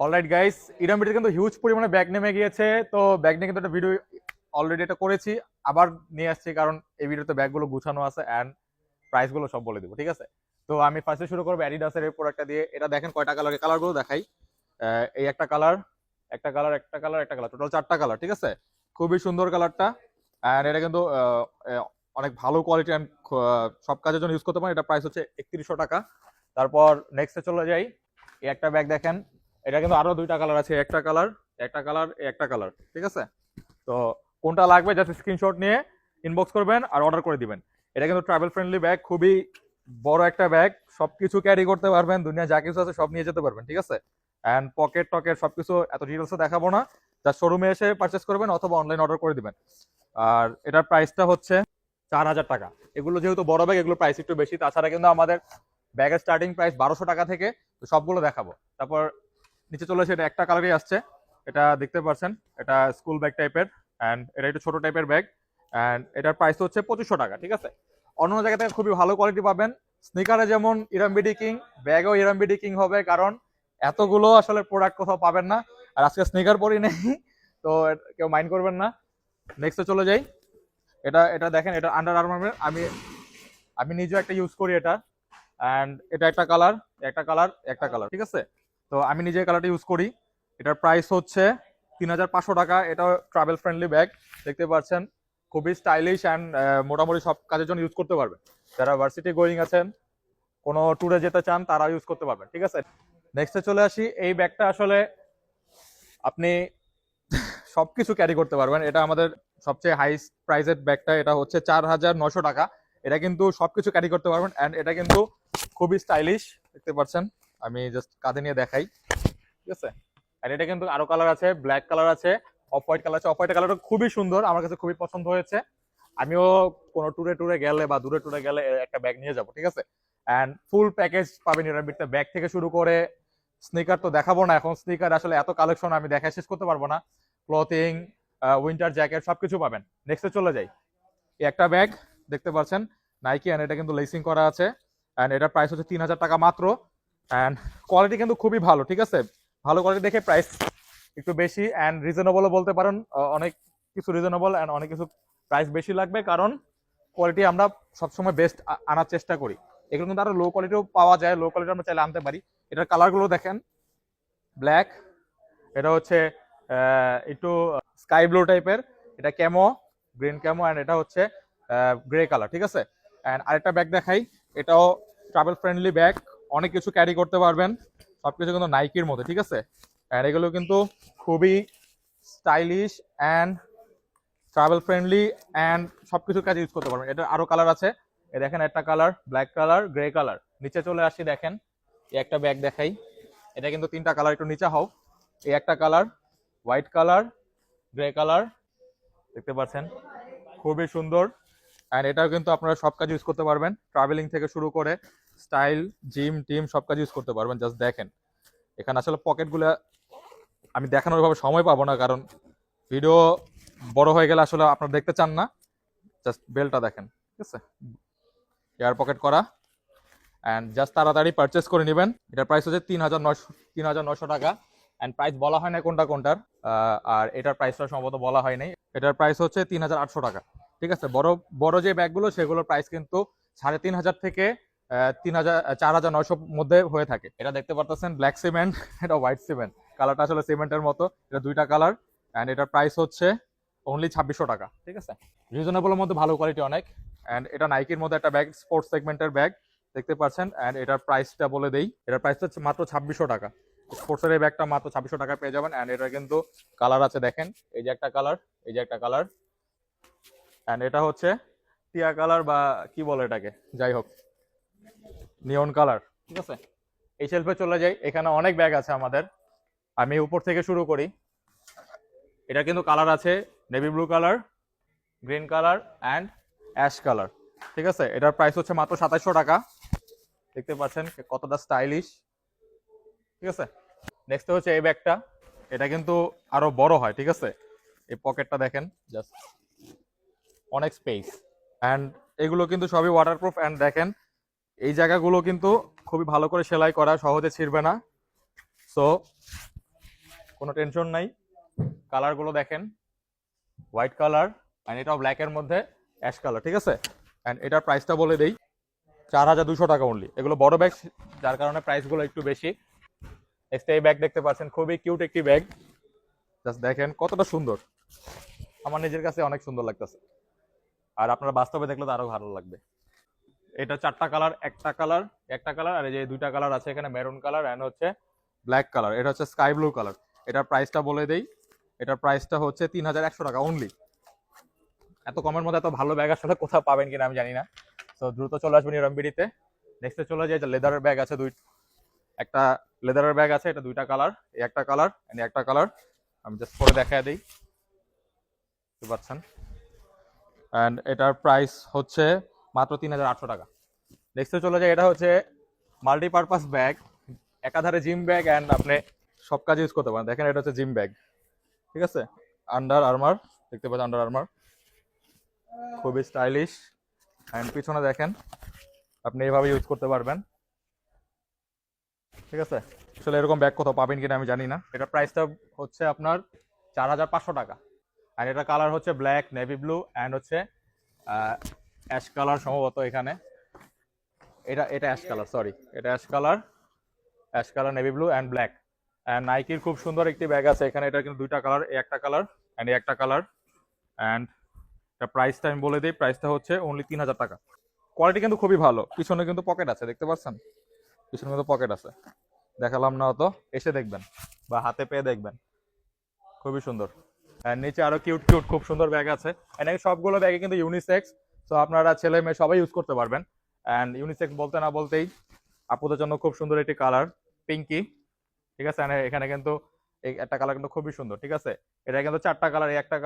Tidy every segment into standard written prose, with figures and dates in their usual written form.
Alright guys, ইরামবিতে কিন্তু huge পরিমাণে bag নেমে গিয়েছে। তো ব্যাগ নিয়ে কিন্তু একটা ভিডিও অলরেডি এটা করেছি, আবার নিয়ে আসছি কারণ এই ভিডিওতে ব্যাগগুলো গুছানো আছে অ্যান্ড প্রাইস গুলো সব বলে দিব। ঠিক আছে, তো আমি ফার্স্টে শুরু করবো অ্যাডিডাসের এই প্রোডাক্টটা দিয়ে। এটা দেখেন কয়টা কালার, কালারগুলো দেখাই। এই একটা কালার, একটা কালার, একটা কালার, একটা কালার, টোটাল 4টা কালার। ঠিক আছে, খুবই সুন্দর কালারটা। অ্যান্ড এটা কিন্তু অনেক ভালো কোয়ালিটি অ্যান্ড সব কাজের জন্য ইউজ করতে পারেন। এটা প্রাইস হচ্ছে 3100 টাকা। তারপর নেক্সটে চলে যাই। এই একটা ব্যাগ দেখেন, এটা কিন্তু আরো 2টা কালার আছে, একটা কালার, একটা কালার, একটা কালার। ঠিক আছে, তো কোনটা লাগবে জাস্ট স্ক্রিনশট নিয়ে ইনবক্স করবেন আর অর্ডার করে দিবেন। এটা কিন্তু ট্রাভেল ফ্রেন্ডলি ব্যাগ, খুবই বড় একটা ব্যাগ, সবকিছু ক্যারি করতে পারবেন, দুনিয়া যা কিছু আছে সব নিয়ে যেতে পারবেন। ঠিক আছে, অ্যান্ড পকেট টকেট সবকিছু এত ডিটেলসে দেখাবো না, যা শোরুমে এসে পারচেস করবেন অথবা অনলাইন অর্ডার করে দিবেন। আর এটার প্রাইসটা হচ্ছে 4000 টাকা। এগুলো যেহেতু বড় ব্যাগ, এগুলো প্রাইস একটু বেশি। তাছাড়া কিন্তু আমাদের ব্যাগের স্টার্টিং প্রাইস 1200 টাকা থেকে, তো সবগুলো দেখাবো। তারপর নিচে চলে এসে এটা একটা কালারই আসছে, এটা দেখতে পাচ্ছেন, এটা স্কুল ব্যাগ টাইপের অ্যান্ড এটা একটু ছোট টাইপের ব্যাগ অ্যান্ড এটার প্রাইস হচ্ছে 2500 টাকা। ঠিক আছে, অন্য জায়গা থেকে খুবই ভালো কোয়ালিটি পাবেন। স্নিকারে যেমন ইরামবিডি কিং, ব্যাগও ইরামবিডি কিং হবে, কারণ এতগুলো আসলে প্রোডাক্ট কোথাও পাবেন না। আর আজকে স্নিকার পরি নেই, তো কেউ মাইন্ড করবেন না। নেক্সটে চলে যাই। এটা এটা দেখেন, এটা আন্ডার আর্মারের, আমি আমি নিজেও একটা ইউজ করি এটা। অ্যান্ড এটা একটা কালার, একটা কালার, একটা কালার। ঠিক আছে, তো আমি নিজে কালারটা ইউজ করি। এটার প্রাইস হচ্ছে 3500 টাকা। এটা ট্রাভেল ফ্রেন্ডলি ব্যাগ, দেখতে পাচ্ছেন, খুবই স্টাইলিশ অ্যান্ড মোটামুটি সব কাজের জন্য ইউজ করতে পারবেন। যারা ভার্সিটি গোয়িং আছেন, কোনো ট্যুরে যেতে চান, তারা ইউজ করতে পারবেন। ঠিক আছে, নেক্সটে চলে আসি। এই ব্যাগটা আসলে আপনি সবকিছু ক্যারি করতে পারবেন। এটা আমাদের সবচেয়ে হাই প্রাইসের ব্যাগটা, এটা হচ্ছে 4900 টাকা। এটা কিন্তু সবকিছু ক্যারি করতে পারবেন অ্যান্ড এটা কিন্তু খুবই স্টাইলিশ, দেখতে পাচ্ছেন। আমি জাস্ট কাঁধে নিয়ে দেখাই। ঠিক আছে, আর এটা কিন্তু আরো কালার আছে, ব্ল্যাক কালার আছে, অফ হোয়াইট কালার আছে। অফ হোয়াইট কালারটা খুবই সুন্দর, আমার কাছে খুবই পছন্দ হয়েছে। আমিও কোনো ট্যুরে ট্যুরে গেলে বা দূরে ট্যুরে গেলে একটা ব্যাগ নিয়ে যাবো। ঠিক আছে, অ্যান্ড ফুল প্যাকেজ পাবেন এরাবিটতে, ব্যাগ থেকে শুরু করে স্নিকার তো দেখাবো না এখন, স্নিকার আসলে এত কালেকশন আমি দেখা শেষ করতে পারবো না। ক্লথিং, উইন্টার জ্যাকেট সবকিছু পাবেন। নেক্সটে চলে যাই। এই একটা ব্যাগ দেখতে পাচ্ছেন, নাইকি, অ্যান্ড এটা কিন্তু লেসিং করা আছে অ্যান্ড এটার প্রাইস হচ্ছে 3000 টাকা মাত্র। অ্যান্ড কোয়ালিটি কিন্তু খুবই ভালো। ঠিক আছে, ভালো কোয়ালিটি দেখে প্রাইস একটু বেশি অ্যান্ড রিজনেবলও বলতে পারেন। অনেক কিছু রিজনেবল অ্যান্ড অনেক কিছু প্রাইস বেশি লাগবে, কারণ কোয়ালিটি আমরা সবসময় বেস্ট আনার চেষ্টা করি। এগুলো কিন্তু আরো লো কোয়ালিটিও পাওয়া যায়, লো কোয়ালিটি আমরা চাইলে আনতে পারি। এটার কালারগুলো দেখেন, ব্ল্যাক, এটা হচ্ছে একটু স্কাই ব্লু টাইপের, এটা ক্যামো, গ্রিন ক্যামো, অ্যান্ড এটা হচ্ছে গ্রে কালার। ঠিক আছে, অ্যান্ড আরেকটা ব্যাগ দেখাই। এটাও ট্রাভেল ফ্রেন্ডলি ব্যাগ, অনেক কিছু ক্যারি করতে পারবেন, সবকিছু কিন্তু নাইকির মধ্যে। ঠিক আছে, অ্যান্ড এগুলো কিন্তু খুবই stylish and travel friendly and সবকিছু কাজে ইউজ করতে পারবেন। এটা আরো কালার আছে, এ দেখেন একটা colour, black colour, grey colour. নিচে চলে আসি, দেখেন এই একটা ব্যাগ দেখাই। এটা কিন্তু 3টা কালার, একটু নিচে হও। এই একটা colour, white colour, grey colour, দেখতে পাচ্ছেন, খুবই সুন্দর। অ্যান্ড এটাও কিন্তু আপনারা সব কাজ ইউজ করতে পারবেন, ট্রাভেলিং থেকে শুরু করে স্টাইল, জিম টিম সব কাজ ইউজ করতে পারবেন। জাস্ট দেখেন, এখানে আসলে পকেটগুলো আমি দেখানোর ভাবে সময় পাবো না, কারণ ভিডিও বড় হয়ে গেলে আসলে আপনারা দেখতে চান না। জাস্ট বেলটা দেখেন, ঠিক আছে, এয়ার পকেট করা। অ্যান্ড জাস্ট তাড়াতাড়ি পারচেস করে নেবেন। এটার প্রাইস হচ্ছে 3900 টাকা। অ্যান্ড প্রাইস বলা হয় না কোনটা কোনটার, আর এটার প্রাইসটা সম্ভবত বলা হয় নাই। এটার প্রাইস হচ্ছে 3800 টাকা। ঠিক আছে, বড় বড় যে ব্যাগগুলো সেগুলোর প্রাইস কিন্তু 3500 থেকে 4900 মধ্যে হয়ে থাকে। এটা দেখতে পারতেছেন ব্ল্যাক সিমেন্ট, এটা হোয়াইট সিমেন্ট, কালারটা আসলে সিমেন্টের মতো। এটা 2টা কালার অ্যান্ড এটার প্রাইস হচ্ছে অনলি 2600 টাকা। ঠিক আছে, রিজনেবলের মধ্যে, ভালো কোয়ালিটি অনেক। অ্যান্ড এটা নাইকির মধ্যে একটা ব্যাগ, স্পোর্টস সেগমেন্টের ব্যাগ, দেখতে পাচ্ছেন। অ্যান্ড এটার প্রাইসটা বলে দেই, এটার প্রাইস হচ্ছে মাত্র 2600 টাকা। স্পোর্টসের এই ব্যাগটা মাত্র 2600 টাকা পেয়ে যাবেন। অ্যান্ড এটা কিন্তু কালার আছে, দেখেন, এই যে একটা কালার, এই যে একটা কালার, অ্যান্ড এটা হচ্ছে টিয়া কালার বা কি বলে এটাকে, যাই হোক, নিয়ন কালার। ঠিক আছে, এই শেলফে চলে যাই, এখানে অনেক ব্যাগ আছে আমাদের। আমি উপর থেকে শুরু করি। এটা কিন্তু কালার আছে navy blue colour, green colour and ash colour. ঠিক আছে, এটার প্রাইস হচ্ছে মাত্র 2700 টাকা। দেখতে পাচ্ছেন কতটা স্টাইলিশ। ঠিক আছে, নেক্সট হচ্ছে এই ব্যাগটা, এটা কিন্তু আরো বড় হয়। ঠিক আছে, এই পকেটটা দেখেন, জাস্ট অনেক স্পেস। অ্যান্ড এগুলো কিন্তু সবই ওয়াটারপ্রুফ। অ্যান্ড দেখেন এই জায়গাগুলো কিন্তু খুবই ভালো করে সেলাই করা, সহজে ছিঁড়বে না। সো কোনো টেনশন নাই। কালারগুলো দেখেন, হোয়াইট কালার অ্যান্ড এটাও ব্ল্যাকের মধ্যে অ্যাশ কালার, ঠিক আছে। অ্যান্ড এটার প্রাইসটা বলে দেই, 4200 টাকা অনলি। এগুলো বড় ব্যাগ, যার কারণে প্রাইসগুলো একটু বেশি। নেক্সট এই ব্যাগ দেখতে পাচ্ছেন, খুবই কিউট একটি ব্যাগ। জাস্ট দেখেন কতটা সুন্দর, আমার নিজের কাছে অনেক সুন্দর লাগতেছে, আর আপনারা বাস্তবে দেখলে তো আরো ভালো লাগবে। এটা 4টা কালার, একটা কালার আর এই যে 2টা কালার আছে এখানে, মেরুন কালার এন্ড হচ্ছে ব্ল্যাক কালার। এটা হচ্ছে স্কাই ব্লু কালার। এটার প্রাইসটা বলে দেই, এটার প্রাইসটা হচ্ছে 3100 টাকা অনলি। এত কমের মধ্যে এত ভালো ব্যাগ আসলে কোথাও পাবেন কিনা আমি জানি না। তো দ্রুত চলে আসবেন ইউরামবিডিতে। নেক্সটে চলে যাই, লেদারের ব্যাগ আছে একটা লেদারের ব্যাগ আছে, এটা 2টা কালার, এই একটা কালার এন্ড একটা কালার। আমি জাস্ট পরে দেখায় দিই, বুঝতে পারছেন। অ্যান্ড এটার প্রাইস হচ্ছে মাত্র 3800 টাকা। নেক্সটে চলে যায়, এটা হচ্ছে মাল্টিপারপাস ব্যাগ, একাধারে জিম ব্যাগ অ্যান্ড আপনি সব কাজে ইউজ করতে পারেন। দেখেন এটা হচ্ছে জিম ব্যাগ, ঠিক আছে। আন্ডার আর্মার, দেখতে পাচ্ছেন আন্ডার আর্মার, খুবই স্টাইলিশ। অ্যান্ড পিছনে দেখেন, আপনি এইভাবে ইউজ করতে পারবেন, ঠিক আছে। আসলে এরকম ব্যাগ কোথাও পাবেন কিনা আমি জানি না। এটার প্রাইসটা হচ্ছে আপনার 4500 টাকা। আর এটা কালার হচ্ছে ব্ল্যাক, নেভি ব্লু অ্যান্ড হচ্ছে অ্যাশ কালার সম্ভবত এখানে। এটা অ্যাশ কালার, সরি, এটা ash colour, navy blue and black. And নাইকির খুব সুন্দর একটি ব্যাগ আছে এখানে। এটা কিন্তু 2টা কালার, এই একটা কালার অ্যান্ড এই একটা কালার। অ্যান্ড এটা প্রাইসটা আমি বলে দিই, প্রাইসটা হচ্ছে অনলি 3000 টাকা। কোয়ালিটি কিন্তু খুবই ভালো। পিছনে কিন্তু পকেট আছে, দেখতে পাচ্ছেন, পিছনে কিন্তু পকেট আছে। দেখালাম না অত, এসে দেখবেন বা হাতে পেয়ে দেখবেন, খুবই সুন্দর। আর নিচে আরো কিউট কিউট খুব সুন্দর ব্যাগ আছে। এখানে সবগুলো ব্যাগে কিন্তু ইউনিসেক্স, তো আপনারা ছেলে মেয়ে সবাই ইউজ করতে পারবেন। অ্যান্ড ইউনিসেক্স বলতে না বলতেই আপুদের জন্য খুব সুন্দর একটি কালার, পিঙ্কি, ঠিক আছে। এখানে কিন্তু এই একটা কালার কিন্তু খুবই সুন্দর, ঠিক আছে। এটা কিন্তু 4টা কালার, একটা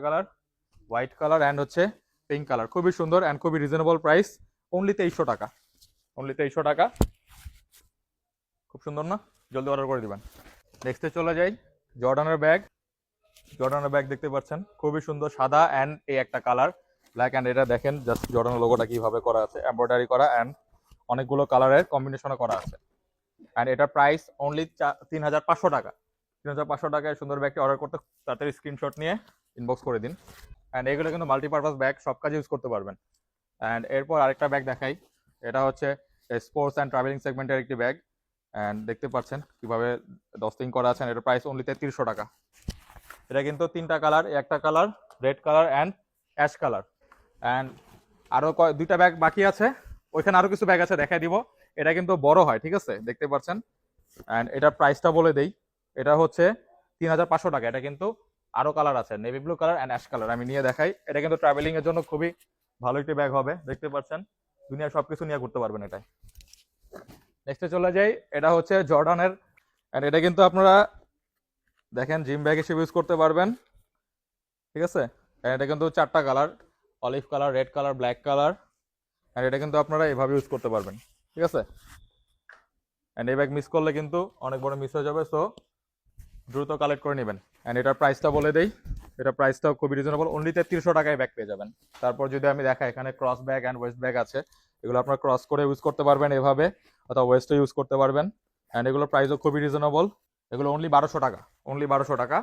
কালার, হোয়াইট কালার অ্যান্ড হচ্ছে পিঙ্ক কালার, খুবই সুন্দর অ্যান্ড খুবই রিজনেবল প্রাইস, অনলি 2300 টাকা, অনলি 2300 টাকা। খুব সুন্দর না, জলদি অর্ডার করে দিবেন। নেক্সটে চলে যাই, জর্ডানের ব্যাগ দেখতে পাচ্ছেন, খুবই সুন্দর, সাদা অ্যান্ড এই একটা কালার ব্ল্যাক। অ্যান্ড এটা দেখেন জাস্ট জর্ডানের লোগোটা কিভাবে করা আছে, এমব্রয়ডারি করা অ্যান্ড অনেকগুলো কালারের কম্বিনেশনে করা আছে। অ্যান্ড এটার প্রাইস অনলি 3500 টাকা। 3500 টাকায় সুন্দর ব্যাগটি অর্ডার করতে তাড়াতাড়ি স্ক্রিনশট নিয়ে ইনবক্স করে দিন। অ্যান্ড এগুলো কিন্তু মাল্টিপারপাস ব্যাগ, সব কাজে ইউজ করতে পারবেন। অ্যান্ড এরপর আরেকটা ব্যাগ দেখাই, এটা হচ্ছে স্পোর্টস অ্যান্ড ট্রাভেলিং সেগমেন্টের একটি ব্যাগ। অ্যান্ড দেখতে পাচ্ছেন কিভাবে ডস্টিং করা আছে। এটার প্রাইস অনলি 3300 টাকা। এটা কিন্তু 3টা কালার, একটা colour red colour and ash colour. And আরো 2টা ব্যাগ বাকি আছে, ওইখানে আরো কিছু ব্যাগ আছে, দেখাই দিব। এটা কিন্তু বড় হয়, ঠিক আছে, দেখতে পাচ্ছেন। অ্যান্ড এটার প্রাইসটা বলে দেই, এটা হচ্ছে 3500 টাকা। এটা কিন্তু আরো কালার আছে, navy blue colour and ash colour, আমি নিয়ে দেখাই। এটা কিন্তু ট্রাভেলিং এর জন্য খুবই ভালো একটি ব্যাগ হবে, দেখতে পাচ্ছেন, দুনিয়ার সবকিছু নিয়ে ঘুরতে পারবেন এটাই। নেক্সটে চলে যাই, এটা হচ্ছে জর্ডানের। অ্যান্ড এটা কিন্তু আপনারা দেখেন জিম ব্যাগ হিসেবে ইউজ করতে পারবেন, ঠিক আছে। এটা কিন্তু 4টা colour, olive colour, red colour, black colour. আর এটা কিন্তু আপনারা এভাবে ইউজ করতে পারবেন, ঠিক আছে। অ্যান্ড এই ব্যাগ মিস করলে কিন্তু অনেক বড় মিস হয়ে যাবে, সো দ্রুত কালেক্ট করে নেবেন। অ্যান্ড এটার প্রাইসটা বলে দেই, এটা প্রাইসটাও খুবই রিজনেবল, অনলি 3300 টাকায় ব্যাগ পেয়ে যাবেন। তারপর যদি আমি দেখাই, এখানে cross bag and West bag আছে। এগুলো আপনারা ক্রস করে ইউজ করতে পারবেন এভাবে, অথবা ওয়েস্টে ইউজ করতে পারবেন। অ্যান্ড এগুলোর প্রাইসও খুবই রিজনেবল, এগুলো অনলি 1200 টাকা, অনলি 1200 টাকা।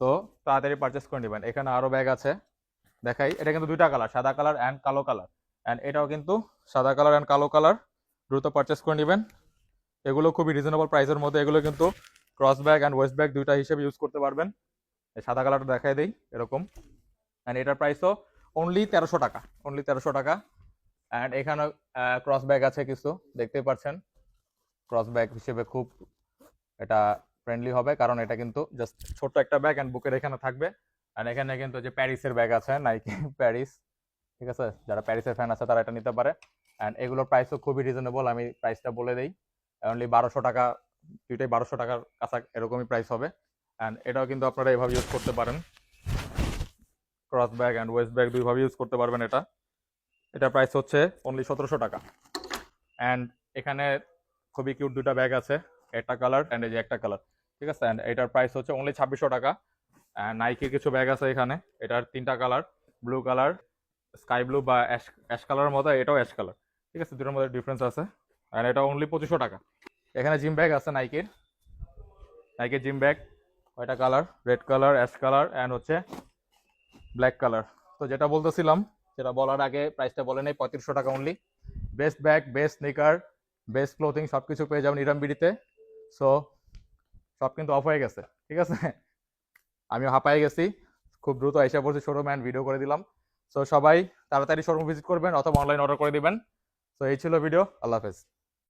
তো তাড়াতাড়ি পারচেস করে নেবেন। এখানে আরো ব্যাগ আছে, দেখাই। এটা কিন্তু 2টা কালার, সাদা কালার অ্যান্ড কালো কালার। অ্যান্ড এটাও কিন্তু সাদা কালার অ্যান্ড কালো কালার, দ্রুত পারচেস করে নেবেন। এগুলো খুবই রিজনেবল প্রাইসের মধ্যে। এগুলো কিন্তু cross bag and West bag দুইটা হিসেবে ইউজ করতে পারবেন। এই সাদা কালারটা দেখাই দিই, এরকম। অ্যান্ড এটার প্রাইসও অনলি 1300 টাকা, অনলি 1300 টাকা। অ্যান্ড এখানে ক্রস ব্যাগ আছে কিছু, দেখতেই পাচ্ছেন। ক্রস ব্যাগ হিসেবে খুব এটা ফ্রেন্ডলি হবে, কারণ এটা কিন্তু জাস্ট ছোট্ট একটা ব্যাগ অ্যান্ড বুকের এখানে থাকবে। অ্যান্ড এখানে কিন্তু যে প্যারিসের ব্যাগ আছে, নাইকি প্যারিস, ঠিক আছে, যারা প্যারিসের ফ্যান আছে তারা এটা নিতে পারে। অ্যান্ড এগুলোর প্রাইসও খুবই রিজনেবল, আমি প্রাইসটা বলে দিই, অনলি 1200 টাকা। দুইটাই 1200 টাকার কাছা এরকমই প্রাইস হবে। অ্যান্ড এটাও কিন্তু আপনারা এভাবে ইউজ করতে পারেন, cross bag and West bag দুইভাবে ইউজ করতে পারবেন। এটা প্রাইস হচ্ছে অনলি 1700 টাকা। অ্যান্ড এখানে খুবই কিউট 2টা ব্যাগ আছে, একটা কালার অ্যান্ড এই যে একটা কালার, ঠিক আছে। অ্যান্ড এটার প্রাইস হচ্ছে অনলি 2600 টাকা। নাইকির কিছু ব্যাগ আছে এখানে, এটার 3টা colour, blue colour, sky blue বা অ্যাশ কালারের মতো, এটাও অ্যাশ কালার, ঠিক আছে, দুটোর মধ্যে ডিফারেন্স আছে। অ্যান্ড এটা অনলি 2500 টাকা। এখানে জিম ব্যাগ আছে, নাইকির জিম ব্যাগ, কয়টা colour, red colour, ash colour and হচ্ছে ব্ল্যাক কালার। তো যেটা বলতেছিলাম, সেটা বলার আগে প্রাইসটা বলে নেই, 3500 টাকা only. Best bag, best sneaker, best clothing সব কিছু পেয়ে যাবেন ইরাম বিডিতে। সো সব কিন্তু অফ হয়ে গেছে, ঠিক আছে। আমিও হাঁপাই গেছি, খুব দ্রুত এসে পড়ছি শোরুম অ্যান্ড ভিডিও করে দিলাম। সো সবাই তাড়াতাড়ি শোরুম ভিজিট করবেন অথবা অনলাইন অর্ডার করে দিবেন। তো এই ছিল ভিডিও, আল্লাহ হাফেজ।